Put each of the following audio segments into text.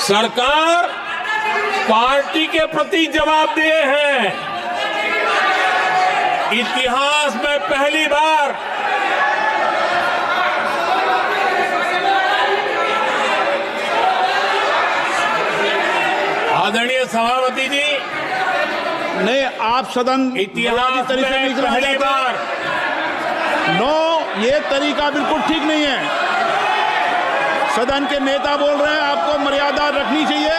सरकार पार्टी के प्रति जवाबदेह है। इतिहास में पहली बार आदरणीय सभापति जी, नहीं, आप सदन इतिहास में पहली बार ये तरीका बिल्कुल ठीक नहीं है। सदन के नेता बोल रहे हैं, आपको मर्यादा रखनी चाहिए।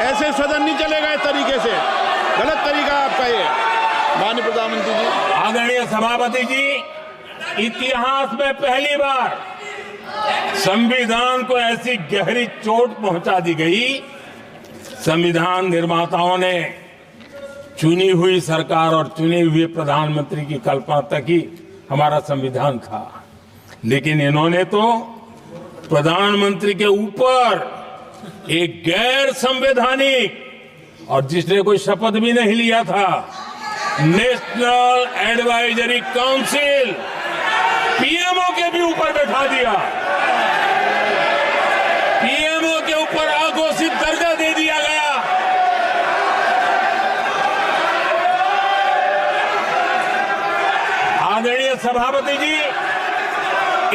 ऐसे सदन नहीं चलेगा इस तरीके से, गलत तरीका आपका ये। माननीय प्रधानमंत्री जी, आदरणीय सभापति जी, इतिहास में पहली बार संविधान को ऐसी गहरी चोट पहुंचा दी गई। संविधान निर्माताओं ने चुनी हुई सरकार और चुने हुए प्रधानमंत्री की कल्पना तक ही हमारा संविधान था, लेकिन इन्होंने तो प्रधानमंत्री के ऊपर एक गैर संवैधानिक, और जिसने कोई शपथ भी नहीं लिया था, नेशनल एडवाइजरी काउंसिल पीएमओ के भी ऊपर बैठा दिया। पीएमओ के ऊपर अघोषित दर्जा दे दिया गया। आदरणीय सभापति जी,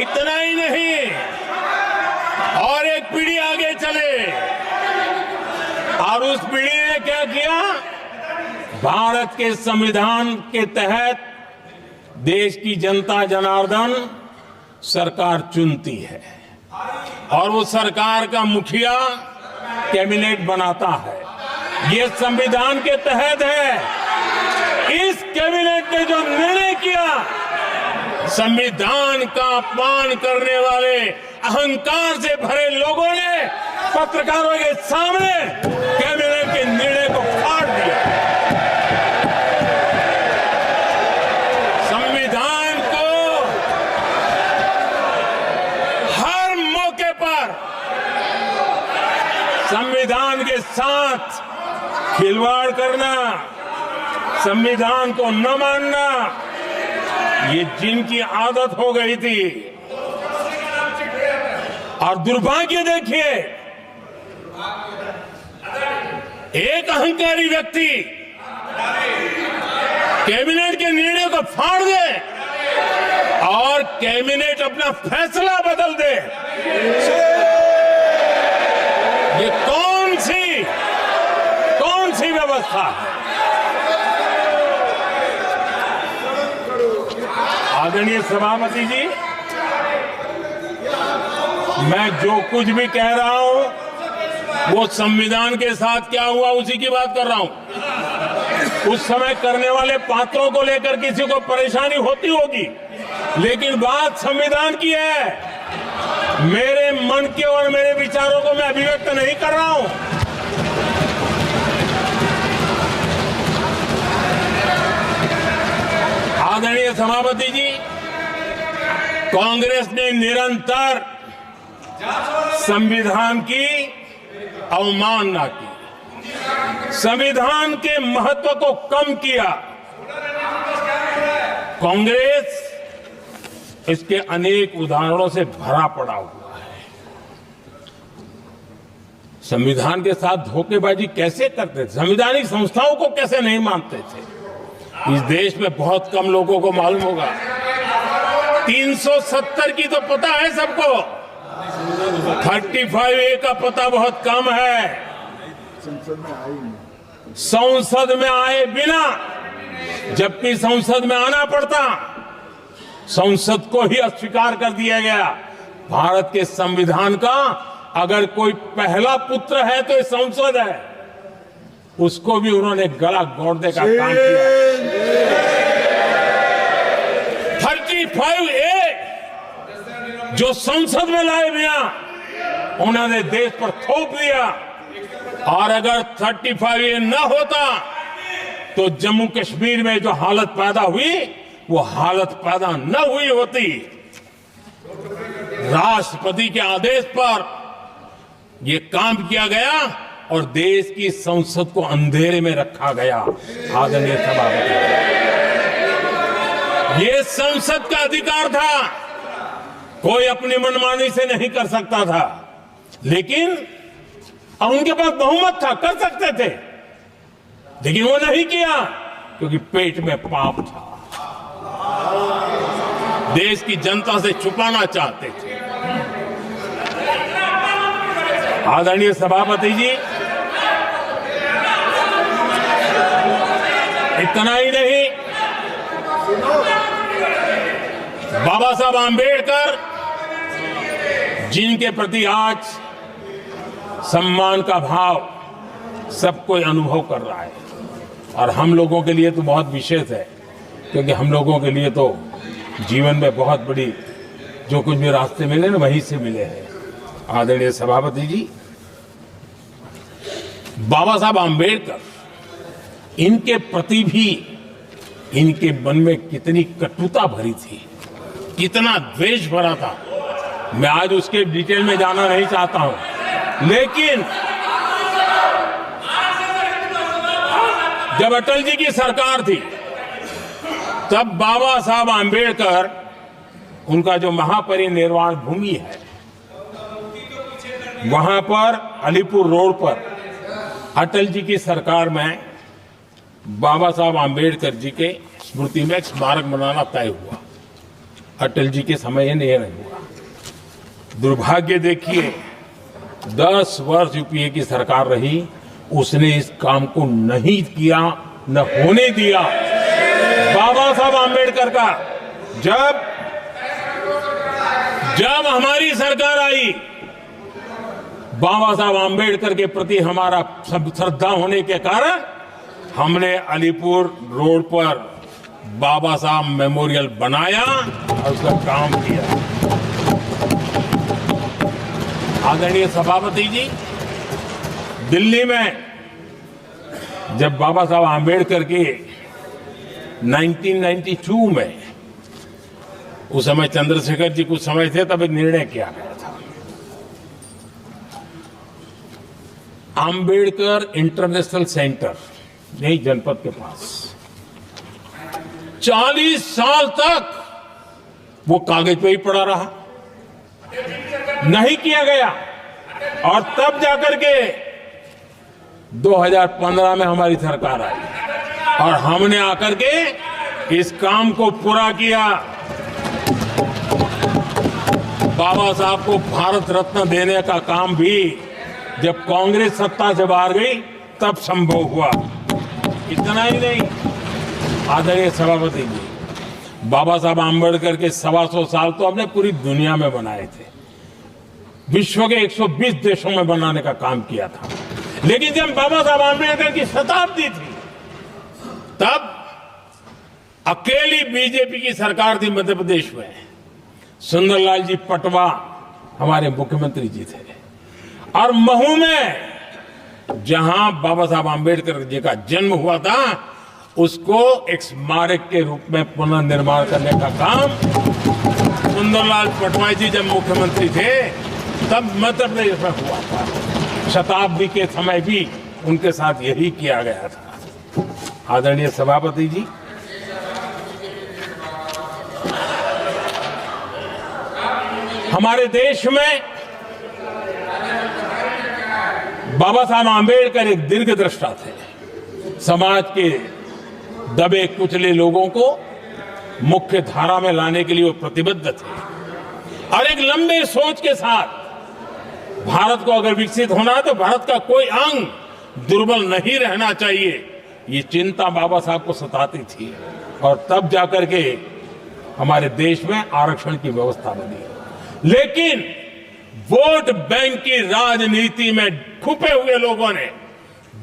इतना ही नहीं, और एक पीढ़ी आगे चले, और उस पीढ़ी ने क्या किया? भारत के संविधान के तहत देश की जनता जनार्दन सरकार चुनती है और वो सरकार का मुखिया कैबिनेट बनाता है। ये संविधान के तहत है। इस कैबिनेट ने जो निर्णय किया, संविधान का अपमान करने वाले अहंकार से भरे लोगों ने पत्रकारों के सामने कैबिनेट के निर्णय को फाड़ दिया। संविधान को हर मौके पर संविधान के साथ खिलवाड़ करना, संविधान को न मानना, ये जिनकी आदत हो गई थी। और दुर्भाग्य देखिए, एक अहंकारी व्यक्ति कैबिनेट के निर्णय को फाड़ दे और कैबिनेट अपना फैसला बदल दे। ये कौन सी व्यवस्था है? आदरणीय सभापति जी, मैं जो कुछ भी कह रहा हूं वो संविधान के साथ क्या हुआ उसी की बात कर रहा हूं। उस समय करने वाले पात्रों को लेकर किसी को परेशानी होती होगी, लेकिन बात संविधान की है। मेरे मन के और मेरे विचारों को मैं अभिव्यक्त नहीं कर रहा हूं। आदरणीय सभापति जी, कांग्रेस ने निरंतर संविधान की अवमानना की, संविधान के महत्व को कम किया। कांग्रेस इसके अनेक उदाहरणों से भरा पड़ा हुआ है। संविधान के साथ धोखेबाजी कैसे करते थे, संवैधानिक संस्थाओं को कैसे नहीं मानते थे, इस देश में बहुत कम लोगों को मालूम होगा। 370 की तो पता है सबको, 35A का पता बहुत कम है। संसद में आए बिना, जबकि संसद में आना पड़ता, संसद को ही अस्वीकार कर दिया गया। भारत के संविधान का अगर कोई पहला पुत्र है तो ये संसद है, उसको भी उन्होंने गला घोटने का काम किया। 35A जो संसद में लाए बिना उन्होंने देश पर थोप दिया, और अगर 35A न होता तो जम्मू कश्मीर में जो हालत पैदा हुई वो हालत पैदा न हुई होती। राष्ट्रपति के आदेश पर यह काम किया गया और देश की संसद को अंधेरे में रखा गया। आदरणीय सभापति, ये संसद का अधिकार था, कोई अपनी मनमानी से नहीं कर सकता था, लेकिन और उनके पास बहुमत था, कर सकते थे, लेकिन वो नहीं किया क्योंकि पेट में पाप था। देश की जनता से छुपाना चाहते थे। आदरणीय सभापति जी, इतना ही नहीं, बाबा साहब आंबेडकर जिनके प्रति आज सम्मान का भाव सब कोई अनुभव कर रहा है, और हम लोगों के लिए तो बहुत विशेष है, क्योंकि हम लोगों के लिए तो जीवन में बहुत बड़ी जो कुछ भी रास्ते मिले ना, वहीं से मिले हैं। आदरणीय सभापति जी, बाबा साहब आंबेडकर, इनके प्रति भी इनके मन में कितनी कटुता भरी थी, कितना द्वेष भरा था, मैं आज उसके डिटेल में जाना नहीं चाहता हूं। लेकिन जब अटल जी की सरकार थी, तब बाबा साहब आंबेडकर, उनका जो महापरिनिर्वाण भूमि है, वहां पर अलीपुर रोड पर अटल जी की सरकार में बाबा साहब आंबेडकर जी के स्मृति में एक स्मारक बनाना तय हुआ। अटल जी के समय ये नहीं हुआ। दुर्भाग्य देखिए, 10 वर्ष यूपीए की सरकार रही, उसने इस काम को नहीं किया, न होने दिया। बाबा साहब आंबेडकर का जब हमारी सरकार आई, बाबा साहब आंबेडकर के प्रति हमारा श्रद्धा होने के कारण हमने अलीपुर रोड पर बाबा साहब मेमोरियल बनाया और उसका काम किया। आदरणीय सभापति जी, दिल्ली में जब बाबा साहब आंबेडकर के 1992 में, उस समय चंद्रशेखर जी कुछ समय थे, तब एक निर्णय किया गया था, आंबेडकर इंटरनेशनल सेंटर, यही जनपद के पास 40 साल तक वो कागज पे ही पड़ा रहा, नहीं किया गया। और तब जाकर के 2015 में हमारी सरकार आई और हमने आकर के इस काम को पूरा किया। बाबा साहब को भारत रत्न देने का काम भी जब कांग्रेस सत्ता से बाहर गई तब संभव हुआ। इतना ही नहीं, आदरणीय सभापति जी, बाबा साहब आंबेडकर के 125 साल तो हमने पूरी दुनिया में बनाए थे, विश्व के 120 देशों में बनाने का काम किया था। लेकिन जब बाबा साहब आंबेडकर की शताब्दी थी, तब अकेली बीजेपी की सरकार थी मध्य प्रदेश में। सुंदरलाल जी पटवा हमारे मुख्यमंत्री जी थे, और महू में जहां बाबा साहब आंबेडकर जी का जन्म हुआ था, उसको एक स्मारक के रूप में पुनर्निर्माण करने का काम सुंदरलाल पटवाई जी जब मुख्यमंत्री थे तब मध्य प्रदेश में हुआ था। शताब्दी के समय भी उनके साथ यही किया गया था। आदरणीय सभापति जी, हमारे देश में बाबा साहब आंबेडकर एक दीर्घदृष्टा थे। समाज के दबे कुचले लोगों को मुख्य धारा में लाने के लिए वो प्रतिबद्ध थे, और एक लंबे सोच के साथ भारत को अगर विकसित होना है तो भारत का कोई अंग दुर्बल नहीं रहना चाहिए, ये चिंता बाबा साहब को सताती थी। और तब जाकर के हमारे देश में आरक्षण की व्यवस्था बनी। लेकिन वोट बैंक की राजनीति में छुपे हुए लोगों ने,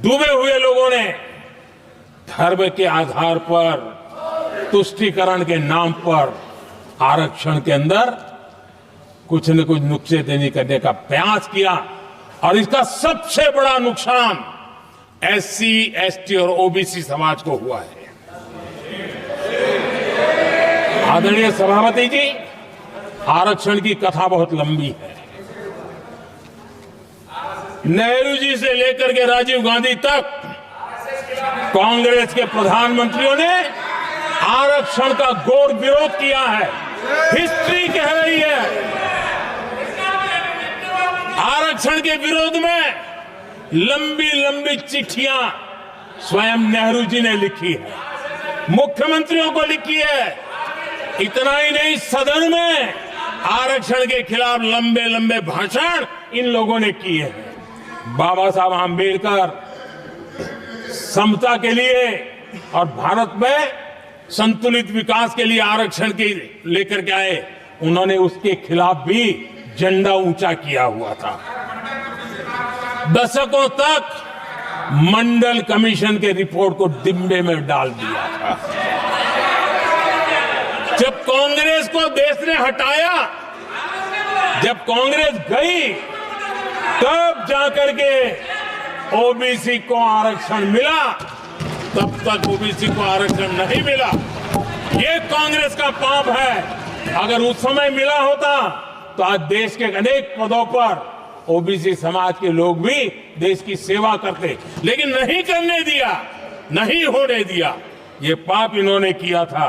डूबे हुए लोगों ने धर्म के आधार पर, तुष्टीकरण के नाम पर आरक्षण के अंदर कुछ न कुछ नुक्सेदनी करने का प्रयास किया, और इसका सबसे बड़ा नुकसान एससी, एसटी और ओबीसी समाज को हुआ है। आदरणीय सभापति जी, आरक्षण की कथा बहुत लंबी है। नेहरू जी से लेकर के राजीव गांधी तक कांग्रेस के प्रधानमंत्रियों ने आरक्षण का घोर विरोध किया है। हिस्ट्री कह रही है, आरक्षण के विरोध में लंबी लंबी चिट्ठियां स्वयं नेहरू जी ने लिखी है, मुख्यमंत्रियों को लिखी है। इतना ही नहीं, सदन में आरक्षण के खिलाफ लंबे लंबे भाषण इन लोगों ने किए हैं। बाबा साहब आंबेडकर समता के लिए और भारत में संतुलित विकास के लिए आरक्षण के लेकर के आए, उन्होंने उसके खिलाफ भी झंडा ऊंचा किया हुआ था। दशकों तक मंडल कमीशन के रिपोर्ट को डिब्बे में डाल दिया था। जब कांग्रेस को देश ने हटाया, जब कांग्रेस गई, तब जाकर के ओबीसी को आरक्षण मिला, तब तक ओबीसी को आरक्षण नहीं मिला। ये कांग्रेस का पाप है। अगर उस समय मिला होता तो आज देश के अनेक पदों पर ओबीसी समाज के लोग भी देश की सेवा करते, लेकिन नहीं करने दिया, नहीं होने दिया। ये पाप इन्होंने किया था।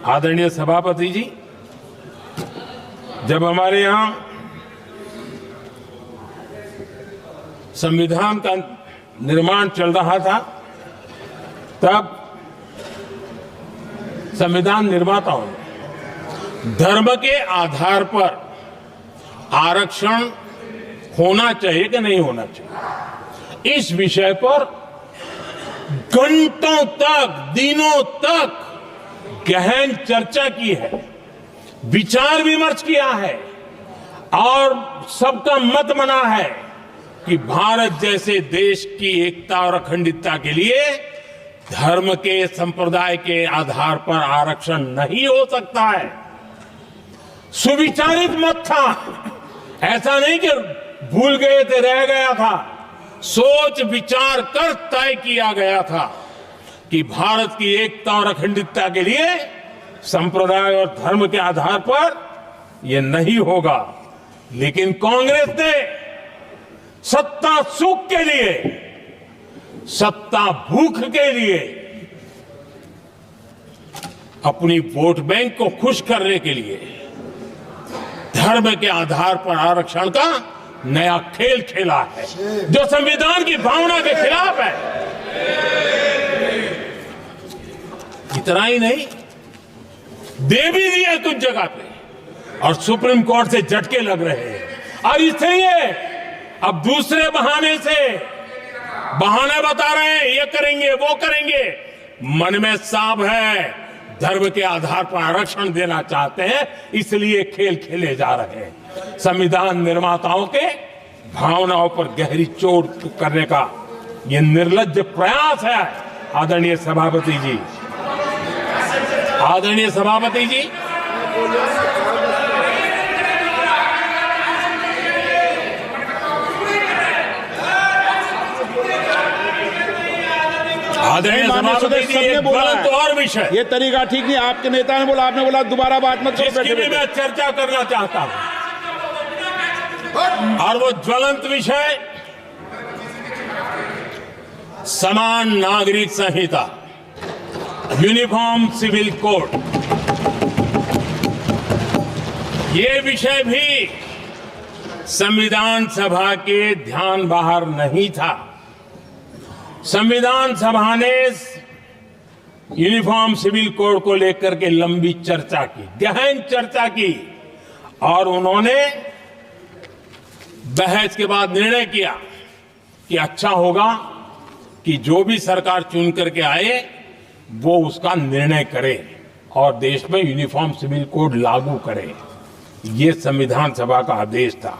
आदरणीय सभापति जी, जब हमारे यहां संविधान का निर्माण चल रहा था, तब संविधान निर्माताओं ने धर्म के आधार पर आरक्षण होना चाहिए कि नहीं होना चाहिए, इस विषय पर घंटों तक, दिनों तक गहन चर्चा की है, विचार विमर्श किया है और सबका मत बना है कि भारत जैसे देश की एकता और अखंडता के लिए धर्म के, संप्रदाय के आधार पर आरक्षण नहीं हो सकता है। सुविचारित मत था, ऐसा नहीं कि भूल गए थे, रह गया था। सोच विचार कर तय किया गया था कि भारत की एकता और अखंडता के लिए संप्रदाय और धर्म के आधार पर यह नहीं होगा। लेकिन कांग्रेस ने सत्ता सुख के लिए, सत्ता भूख के लिए, अपनी वोट बैंक को खुश करने के लिए धर्म के आधार पर आरक्षण का नया खेल खेला है, जो संविधान की भावना के खिलाफ है। इतना ही नहीं, दे भी दिया कुछ जगह पे और सुप्रीम कोर्ट से झटके लग रहे हैं। और इसलिए अब दूसरे बहाने से बहाने बता रहे हैं, ये करेंगे वो करेंगे। मन में साफ है, धर्म के आधार पर आरक्षण देना चाहते हैं, इसलिए खेल खेले जा रहे हैं। संविधान निर्माताओं के भावनाओं पर गहरी चोट करने का यह निर्लज्ज प्रयास है। आदरणीय सभापति जी, आदरणीय सभापति जी, आदरणीय सभापति जी, एक गलत और विषय, ये तरीका ठीक नहीं। आपके नेता ने बोला, आपने बोला दोबारा बात मत करो। जिसकी भी मैं चर्चा करना चाहता हूं, और वो ज्वलंत विषय समान नागरिक संहिता, यूनिफॉर्म सिविल कोड। ये विषय भी संविधान सभा के ध्यान बाहर नहीं था। संविधान सभा ने यूनिफॉर्म सिविल कोड को लेकर के लंबी चर्चा की, गहन चर्चा की, और उन्होंने बहस के बाद निर्णय किया कि अच्छा होगा कि जो भी सरकार चुन करके आए वो उसका निर्णय करे और देश में यूनिफॉर्म सिविल कोड लागू करे। ये संविधान सभा का आदेश था।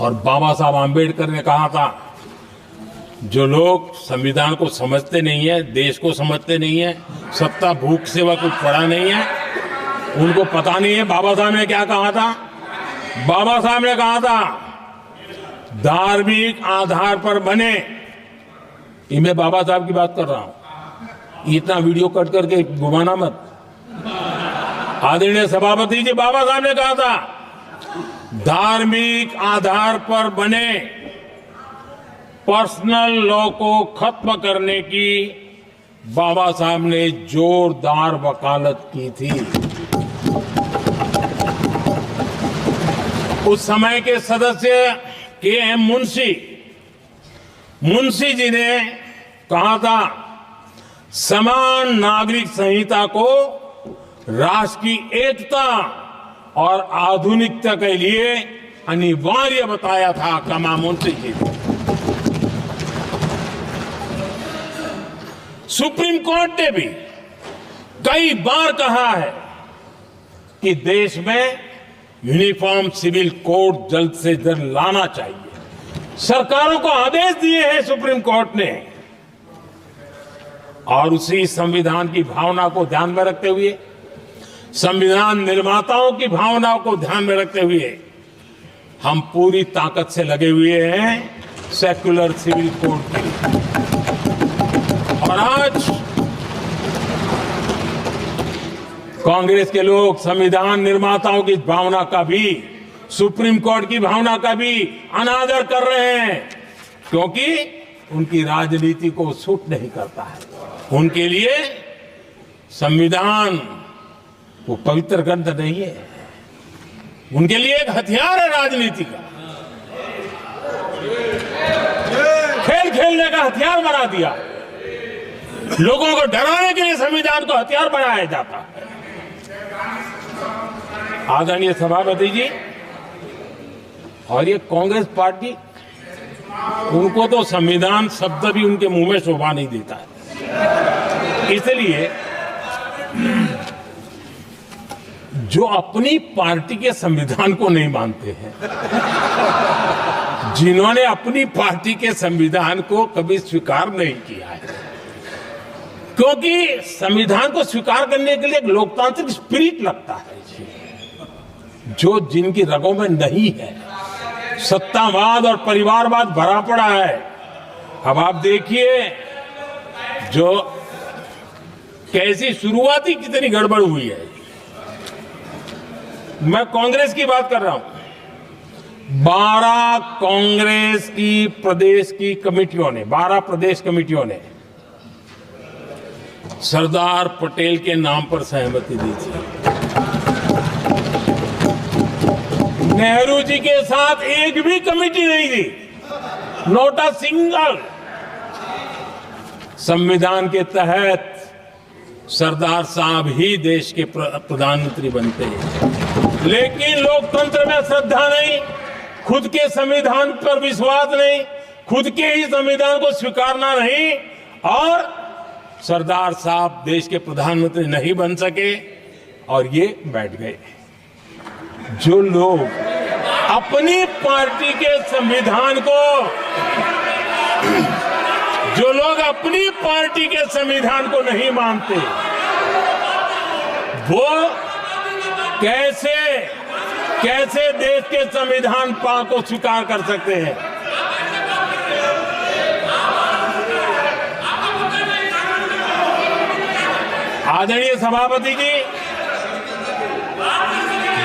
और बाबा साहब आंबेडकर ने कहा था, जो लोग संविधान को समझते नहीं है, देश को समझते नहीं है, सत्ता भूख सेवा कुछ पड़ा नहीं है, उनको पता नहीं है बाबा साहब ने क्या कहा था। बाबा साहब ने कहा था, धार्मिक आधार पर बने, ये मैं बाबा साहब की बात कर रहा हूं, इतना वीडियो कट करके घुमाना मत। आदरणीय सभापति जी, बाबा साहब ने कहा था, धार्मिक आधार पर बने पर्सनल लॉ को खत्म करने की बाबा साहब ने जोरदार वकालत की थी। उस समय के सदस्य के.एम. मुंशी जी ने कहा था, समान नागरिक संहिता को राष्ट्र की एकता और आधुनिकता के लिए अनिवार्य बताया था कमा मुंशी जी ने। सुप्रीम कोर्ट ने भी कई बार कहा है कि देश में यूनिफॉर्म सिविल कोड जल्द से जल्द लाना चाहिए। सरकारों को आदेश दिए हैं सुप्रीम कोर्ट ने, और उसी संविधान की भावना को ध्यान में रखते हुए, संविधान निर्माताओं की भावनाओं को ध्यान में रखते हुए हम पूरी ताकत से लगे हुए हैं सेक्युलर सिविल कोड के लिए। और आज कांग्रेस के लोग संविधान निर्माताओं की भावना का भी, सुप्रीम कोर्ट की भावना का भी अनादर कर रहे हैं, क्योंकि उनकी राजनीति को सूट नहीं करता है। उनके लिए संविधान वो पवित्र ग्रंथ नहीं है, उनके लिए एक हथियार है राजनीति का। खेल खेलने का हथियार बना दिया, लोगों को डराने के लिए संविधान को हथियार बनाया जाता है। आदरणीय सभापति जी, और ये कांग्रेस पार्टी, उनको तो संविधान शब्द भी उनके मुंह में शोभा नहीं देता है। इसलिए जो अपनी पार्टी के संविधान को नहीं मानते हैं, जिन्होंने अपनी पार्टी के संविधान को कभी स्वीकार नहीं किया है, क्योंकि संविधान को स्वीकार करने के लिए एक लोकतांत्रिक स्पिरिट लगता है जो जिनकी रगों में नहीं है। सत्तावाद और परिवारवाद भरा पड़ा है। अब आप देखिए जो कैसी शुरुआती कितनी गड़बड़ हुई है। मैं कांग्रेस की बात कर रहा हूं। 12 कांग्रेस की प्रदेश की कमेटियों ने, 12 प्रदेश कमेटियों ने सरदार पटेल के नाम पर सहमति दी थी। नेहरू जी के साथ एक भी कमेटी नहीं थी, नॉट अ सिंगल। संविधान के तहत सरदार साहब ही देश के प्रधानमंत्री बनते हैं, लेकिन लोकतंत्र में श्रद्धा नहीं, खुद के संविधान पर विश्वास नहीं, खुद के ही संविधान को स्वीकारना नहीं, और सरदार साहब देश के प्रधानमंत्री नहीं बन सके और ये बैठ गए। जो लोग अपनी पार्टी के संविधान को, जो लोग अपनी पार्टी के संविधान को नहीं मानते, वो कैसे देश के संविधान को स्वीकार कर सकते हैं। आदरणीय सभापति जी,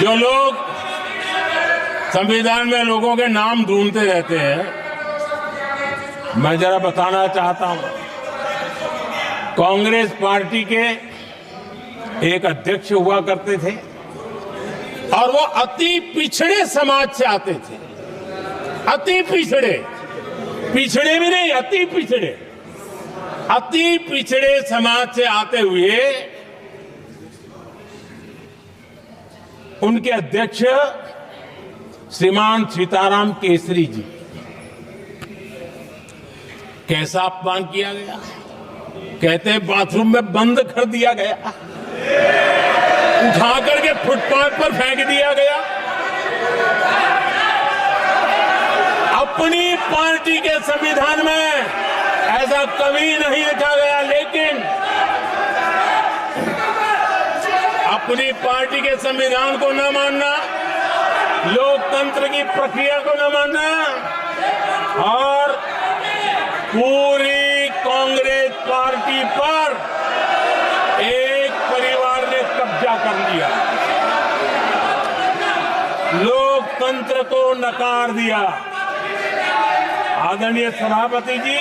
जो लोग संविधान में लोगों के नाम ढूंढते रहते हैं, मैं जरा बताना चाहता हूं। कांग्रेस पार्टी के एक अध्यक्ष हुआ करते थे और वो अति पिछड़े समाज से आते थे। अति पिछड़े, पिछड़े भी नहीं, अति पिछड़े, अति पिछड़े समाज से आते हुए उनके अध्यक्ष श्रीमान सीताराम केसरी जी, कैसा अपमान किया गया। कहते हैं बाथरूम में बंद कर दिया गया, उठा करके फुटपाथ पर फेंक दिया गया। अपनी पार्टी के संविधान में ऐसा कभी नहीं लिखा गया, लेकिन अपनी पार्टी के संविधान को न मानना, लोकतंत्र की प्रक्रिया को न मानना, और पूरी कांग्रेस पार्टी पर एक परिवार ने कब्जा कर लिया, लोकतंत्र को नकार दिया। आदरणीय सभापति जी,